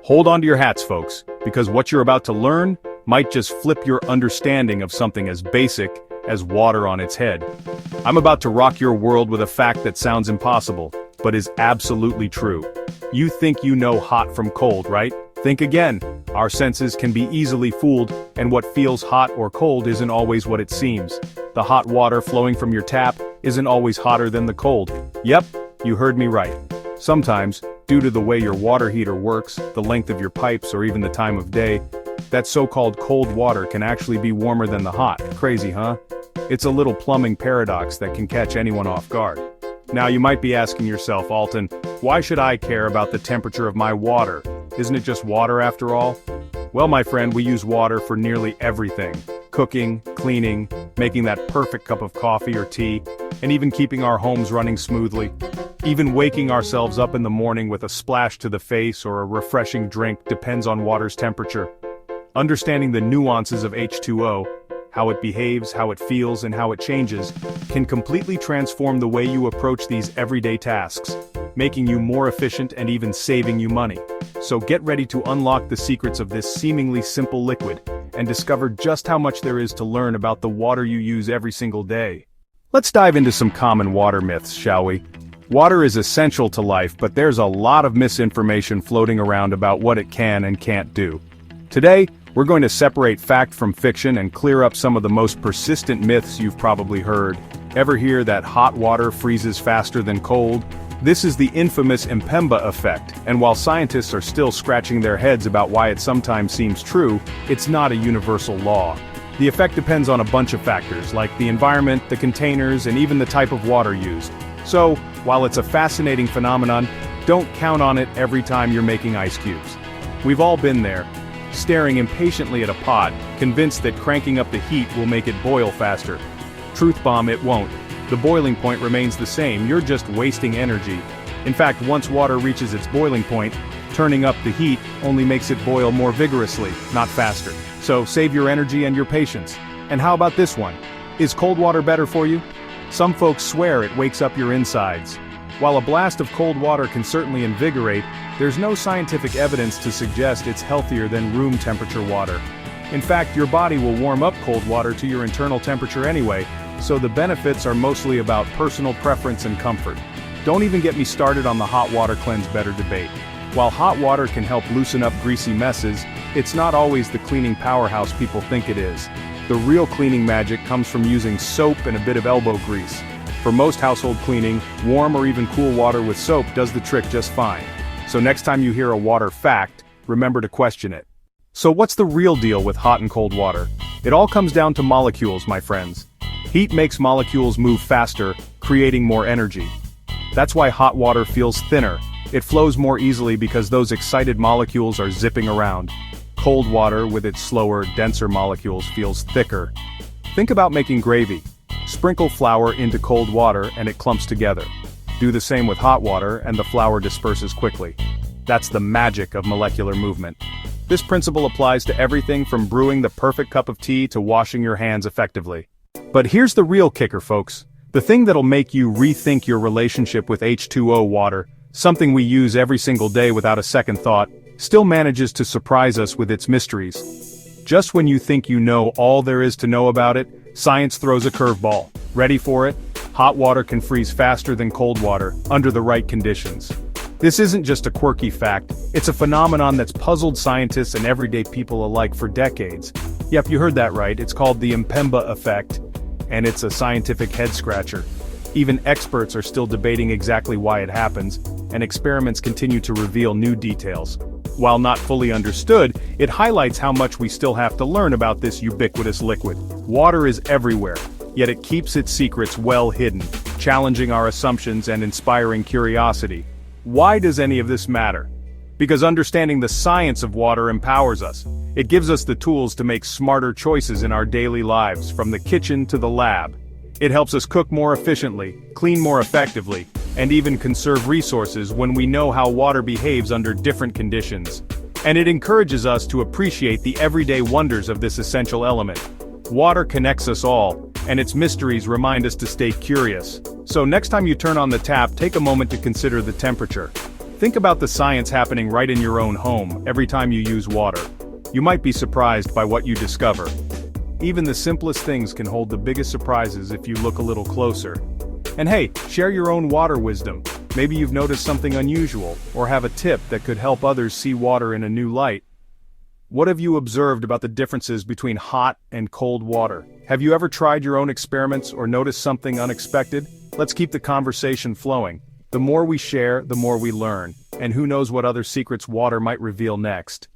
Hold on to your hats, folks, because what you're about to learn might just flip your understanding of something as basic as water on its head. I'm about to rock your world with a fact that sounds impossible, but is absolutely true. You think you know hot from cold, right? Think again. Our senses can be easily fooled, and what feels hot or cold isn't always what it seems. The hot water flowing from your tap isn't always hotter than the cold. Yep, you heard me right. Sometimes, due to the way your water heater works, the length of your pipes, or even the time of day, that so-called cold water can actually be warmer than the hot. Crazy, huh? It's a little plumbing paradox that can catch anyone off guard. Now you might be asking yourself, Alton, why should I care about the temperature of my water? Isn't it just water after all? Well, my friend, we use water for nearly everything. Cooking, cleaning, making that perfect cup of coffee or tea, and even keeping our homes running smoothly. Even waking ourselves up in the morning with a splash to the face or a refreshing drink depends on water's temperature. Understanding the nuances of H2O, how it behaves, how it feels, and how it changes, can completely transform the way you approach these everyday tasks, making you more efficient and even saving you money. So get ready to unlock the secrets of this seemingly simple liquid, and discover just how much there is to learn about the water you use every single day. Let's dive into some common water myths, shall we? Water is essential to life, but there's a lot of misinformation floating around about what it can and can't do. Today, we're going to separate fact from fiction and clear up some of the most persistent myths you've probably heard. Ever hear that hot water freezes faster than cold? This is the infamous Mpemba effect, and while scientists are still scratching their heads about why it sometimes seems true, it's not a universal law. The effect depends on a bunch of factors, like the environment, the containers, and even the type of water used. So, while it's a fascinating phenomenon, don't count on it every time you're making ice cubes. We've all been there, staring impatiently at a pot, convinced that cranking up the heat will make it boil faster. Truth bomb, it won't. The boiling point remains the same, you're just wasting energy. In fact, once water reaches its boiling point, turning up the heat only makes it boil more vigorously, not faster. So save your energy and your patience. And how about this one? Is cold water better for you? Some folks swear it wakes up your insides. While a blast of cold water can certainly invigorate, there's no scientific evidence to suggest it's healthier than room temperature water. In fact, your body will warm up cold water to your internal temperature anyway, so the benefits are mostly about personal preference and comfort. Don't even get me started on the hot water cleanse better debate. While hot water can help loosen up greasy messes, it's not always the cleaning powerhouse people think it is. The real cleaning magic comes from using soap and a bit of elbow grease. For most household cleaning, warm or even cool water with soap does the trick just fine. So next time you hear a water fact, remember to question it. So what's the real deal with hot and cold water? It all comes down to molecules, my friends. Heat makes molecules move faster, creating more energy. That's why hot water feels thinner. It flows more easily because those excited molecules are zipping around. Cold water, with its slower, denser molecules, feels thicker. Think about making gravy. Sprinkle flour into cold water and it clumps together. Do the same with hot water and the flour disperses quickly. That's the magic of molecular movement. This principle applies to everything from brewing the perfect cup of tea to washing your hands effectively. But here's the real kicker, folks. The thing that'll make you rethink your relationship with H2O water, something we use every single day without a second thought, still manages to surprise us with its mysteries. Just when you think you know all there is to know about it, science throws a curveball. Ready for it? Hot water can freeze faster than cold water, under the right conditions. This isn't just a quirky fact, it's a phenomenon that's puzzled scientists and everyday people alike for decades. Yep, you heard that right, it's called the Mpemba effect, and it's a scientific head-scratcher. Even experts are still debating exactly why it happens, and experiments continue to reveal new details. While not fully understood, it highlights how much we still have to learn about this ubiquitous liquid. Water is everywhere, yet it keeps its secrets well hidden, challenging our assumptions and inspiring curiosity. Why does any of this matter? Because understanding the science of water empowers us. It gives us the tools to make smarter choices in our daily lives, from the kitchen to the lab. It helps us cook more efficiently, clean more effectively, and even conserve resources when we know how water behaves under different conditions. And it encourages us to appreciate the everyday wonders of this essential element. Water connects us all, and its mysteries remind us to stay curious. So next time you turn on the tap, take a moment to consider the temperature. Think about the science happening right in your own home every time you use water. You might be surprised by what you discover. Even the simplest things can hold the biggest surprises if you look a little closer. And hey, share your own water wisdom. Maybe you've noticed something unusual, or have a tip that could help others see water in a new light. What have you observed about the differences between hot and cold water? Have you ever tried your own experiments or noticed something unexpected? Let's keep the conversation flowing. The more we share, the more we learn, and who knows what other secrets water might reveal next.